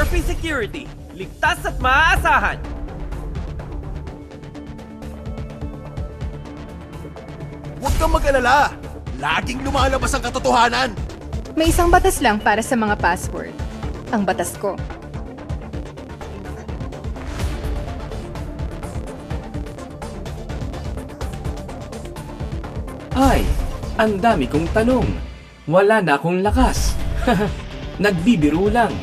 Murphy Security. Ligtas at maaasahan. Huwag kang mag-alala. Laging lumalabas ang katotohanan. May isang batas lang para sa mga password. Ang batas ko. Ay, ang dami kong tanong. Wala na akong lakas. Nagbibiro lang.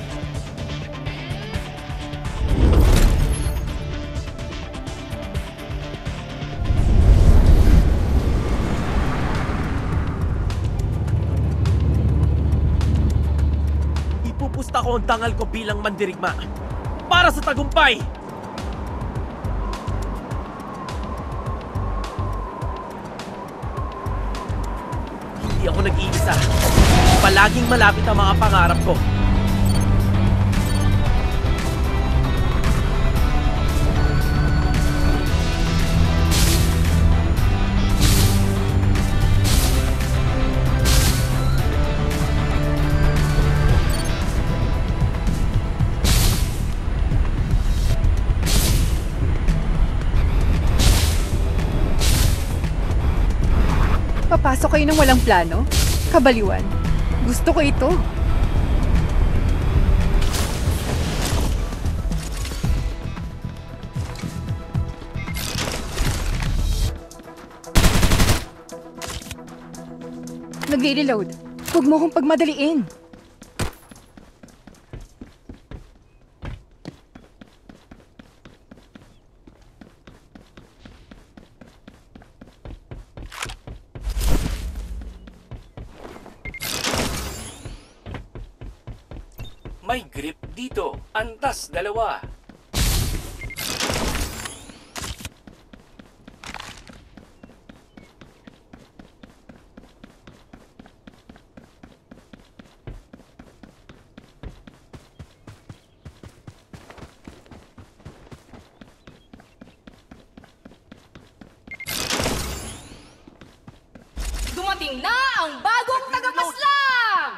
Ipupusta ko ang dangal ko bilang mandirigma. Para sa tagumpay! Hindi ako nag-iisa. Palaging malapit ang mga pangarap ko. Papasok kayo ng walang plano? Kabaliwan. Gusto ko ito. Nagre-reload. Huwag mo akong pagmadaliin. May grip dito. Antas dalawa. Dumating na ang bagong tagapaslang!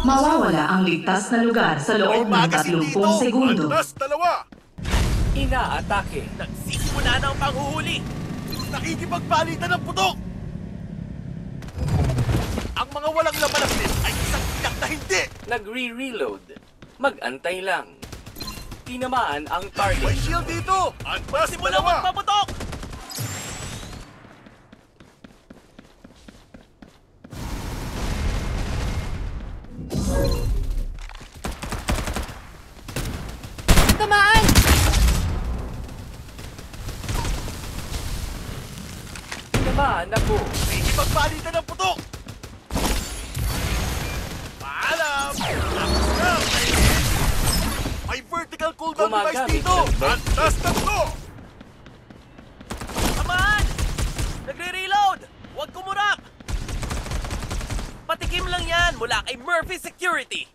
Mawawala ang ligtas na lugar sa loob ng 30 segundo. Antas dalawa. Inaatake. Nagsisimula na ang panghuhuli. Nakikipagpalitan ng putok. Ang mga walang laman ng net ay isang tiyak na hindi. Nagre-reload. Mag-antay lang. Tinamaan ang May target. shield dito. Antas Simula dalawa. magpaputok! Tamaan! Tinamaan ako. Nakikipagpalitan ng putok. Paalam. Tapos na. May vertical cooldown device Gumagamit dito. ng vent. Antas tatlo. Tamaan! Nagre-reload! Huwag kumurap! Patikim lang yan mula kay Murphy Security.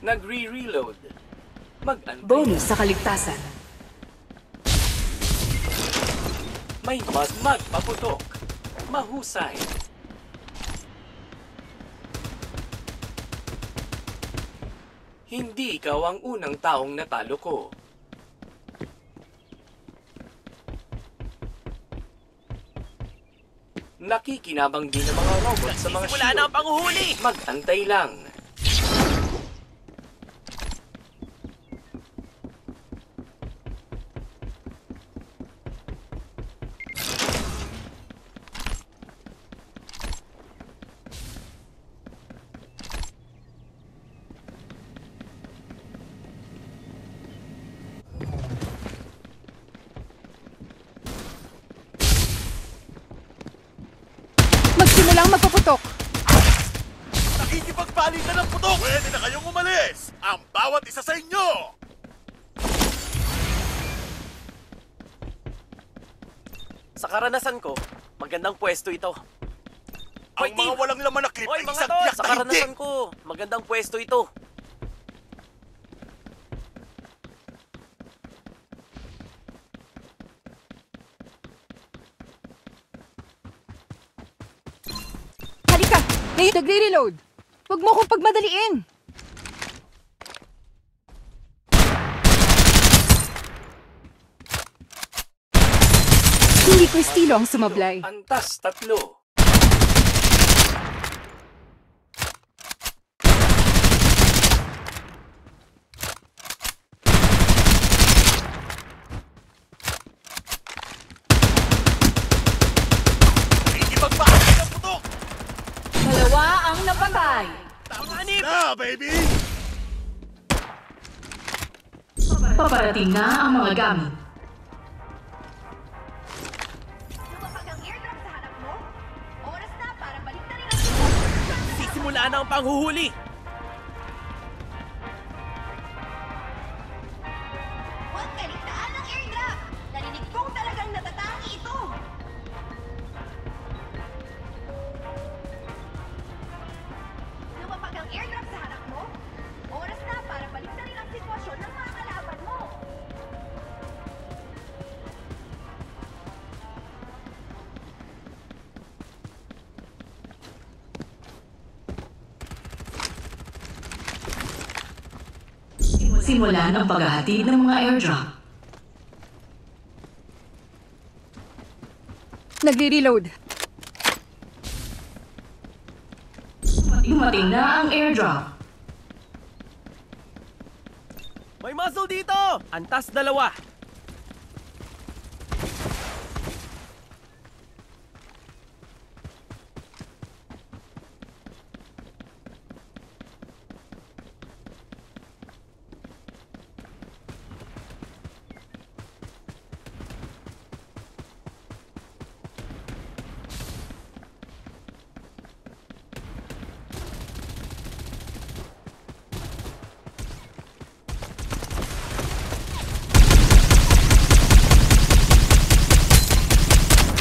Nagre-reload. Mag-antay. Bonus sa kaligtasan. May magpaputok. Mahusay. Hindi ikaw ang unang taong natalo ko. Nakikinabang din ang mga robot sa mga Simula na ang shield. panghuhuli! Mag-antay lang. Magsimulang magpaputok. Nakikipagpalitan ng putok! Pwede na kayong umalis! Ang bawat isa sa inyo! Sa karanasan ko, magandang pwesto ito. Ang mga walang laman na clip Hoy ay mga isang tol, tiyak sa na hindi! karanasan ko, magandang pwesto ito. Halika! Ngayon, nagre-reload. Huwag mo akong pagmadaliin. Hindi ko estilo ang sumablay. Antas, 3. Nakikipagpalitan ng putok! Dalawa ang napatay. Panganib! Na, baby! Paparating na ang mga gamit. Lumapag ang airdrop sa harap mo. Oras na para baliktarin ang sitwasyon. Sisimula na ang panghuhuli! Huwag kaligtaan ang airdrop. Narinig kong talagang natatangi ito. Lumapag ang airdrop sa harap mo. Oras na para baliktarin ang sitwasyon ng mga kalaban mo. Simulan ang paghahatid ng mga airdrop. Nagre-reload. Dumating na ang airdrop. May muzzle dito! Antas, 2.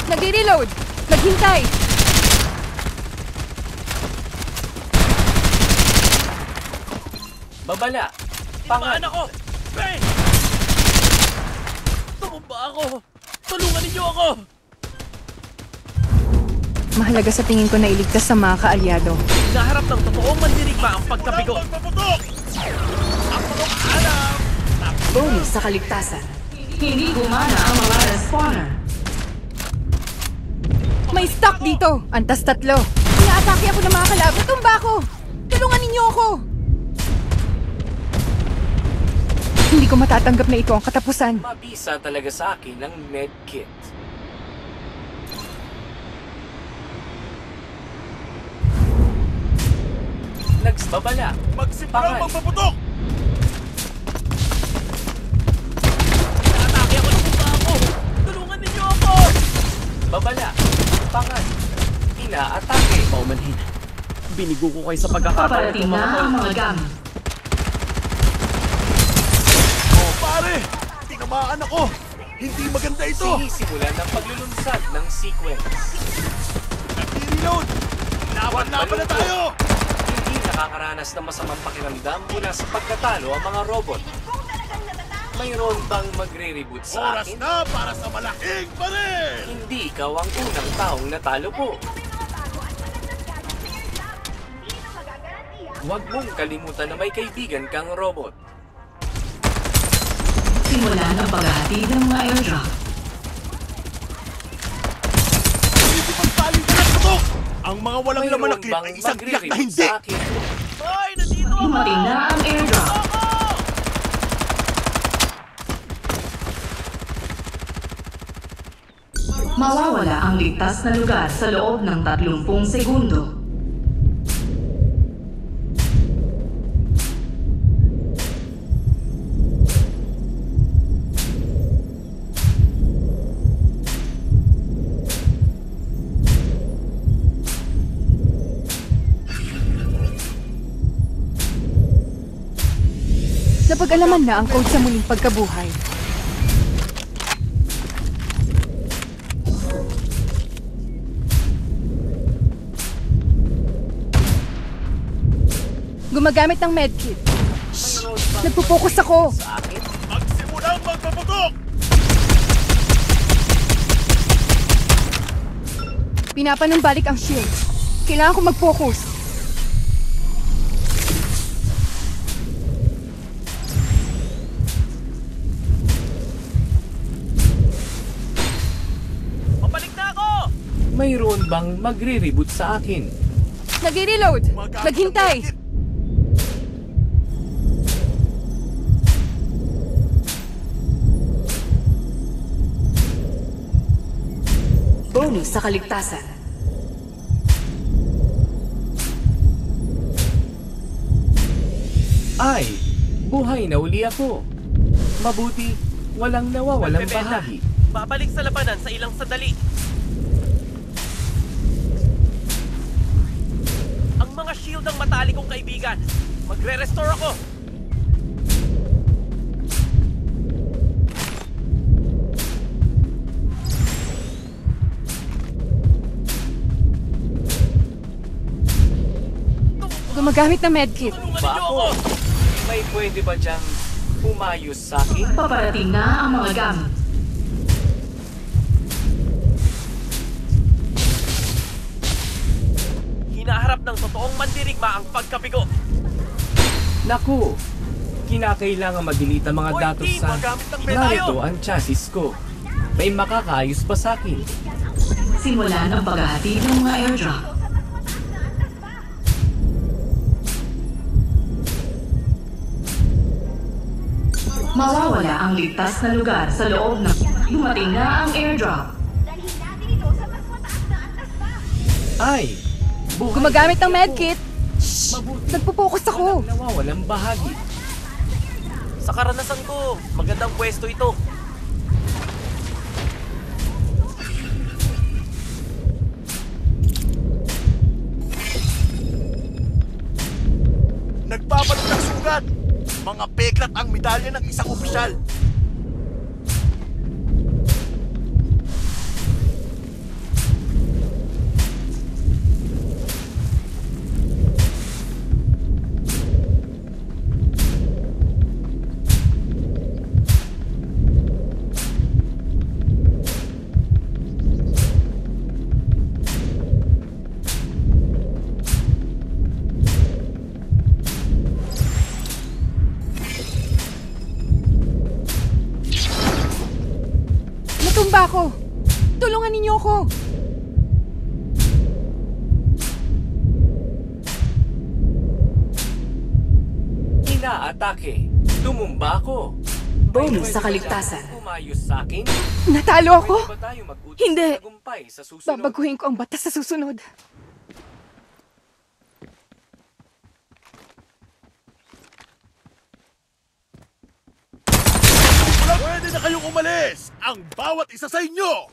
Nagre-reload. Maghintay. Babala. Tinamaan ako! Ben! Tumumba ako! Tulungan ninyo ako! Mahalaga sa tingin ko na iligtas sa mga kaalyado. Hinaharap ng totoong mandirigma ang pagkabigo. Walang magpaputok! Ang putok alam! Bonus sa kaligtasan. Hindi gumana ang mga respawner. May stock dito! Antas 3. Inaatake ako ng mga kalaban. Tumba ako! Tulungan ninyo ako! Hindi ko matatanggap na ito ang katapusan. Mabisa talaga sa akin ang medkit. Nagsbabala. Magsimulang Pangal. magpaputok! Inaatake ako ng bumba ako! Tulungan ninyo ako! Babala. Pangal. Inaatake. Paumanhin. Binigo ko kayo sa pagkakataon Paparating ng mga na tol. ang mga gamit. Oh, pare! Tinamaan ako! Hindi maganda ito! Sinisimulan ang paglulunsad ng sequence. Nag-reload! Laban-laban na tayo! Hindi nakakaranas ng masamang pakiramdam mula sa pagkatalo ang mga robot. Kung talagang natatangi. Mayroon bang magre-reboot sa Oras akin? na para sa malaking baril! Hindi ikaw ang unang taong natalo po. Huwag mong kalimutan na may kaibigan kang robot. Simulan ang paghahatid ng mga airdrop. Nakikipagpalitan Ang mga walang laman na clip ay isang tiyak na hindi! Hoy! Nandito ako! Dumating na ang airdrop. Mawawala ang ligtas na lugar sa loob ng 30 segundo. Napag-alaman na ang code sa muling pagkabuhay. Gumagamit ng medkit. Shh! Nagpo-focus ako! Magsimulang magpaputok! Pinapanumbalik ang shield. Kailangan ko mag-focus. Pabalik na ako! Mayroon bang magre-reboot sa akin? Nag-reload! Naghintay! Bonus sa kaligtasan. Ay, buhay na uli ako. Mabuti, walang nawawalang Nagbebenta. bahagi. Babalik sa labanan sa ilang sandali. Ang mga shield ng matali kong kaibigan. Magre-restore ako. Gumagamit ng medkit. Tulungan Ba niyo ako? ako! May pwede ba diyang umayos sa akin? Paparating na ang mga gamit. Hinaharap ng totoong mandirigma ang pagkabigo. Naku, kinakailangan madelete ang mga Hoy, datos team, sa... magamit ng medalyo. Narito ang chassis ko. May makakaayos pa sa akin. Simulan ang paghahati ng mga airdrop. Mawawala ang ligtas na lugar sa loob ng... Dumating na ang airdrop. Dalhin natin ito sa mas mataas na antas pa. Ay, buhay Gumagamit na ng uli medkit. ako. Shh! Mabuti, Nagpo-focus ako. walang nawawalang bahagi. Sa karanasan ko, magandang pwesto ito. Nagbabalot ng sugat! Mga peklat ang medalya ng isang opisyal! Natumba ako! Tulungan ninyo ako! Inaatake. Tumumba ako. Bonus sa Pwede ba kaligtasan. diyang umayos sa akin? Natalo ako! Pwede ba tayo mag-utos Hindi. ng tagumpay sa susunod? Babaguhin ko ang batas sa susunod. Pwede na kayong umalis! Ang bawat isa sa inyo!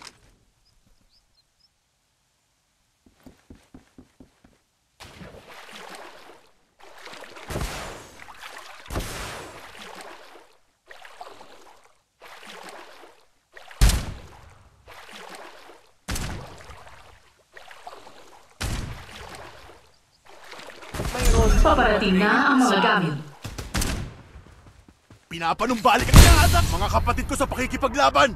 Mayroon bang Paparating na ang mga sa gamit. Pinapanumbalik ang lahat ng mga kapatid ko sa pakikipaglaban!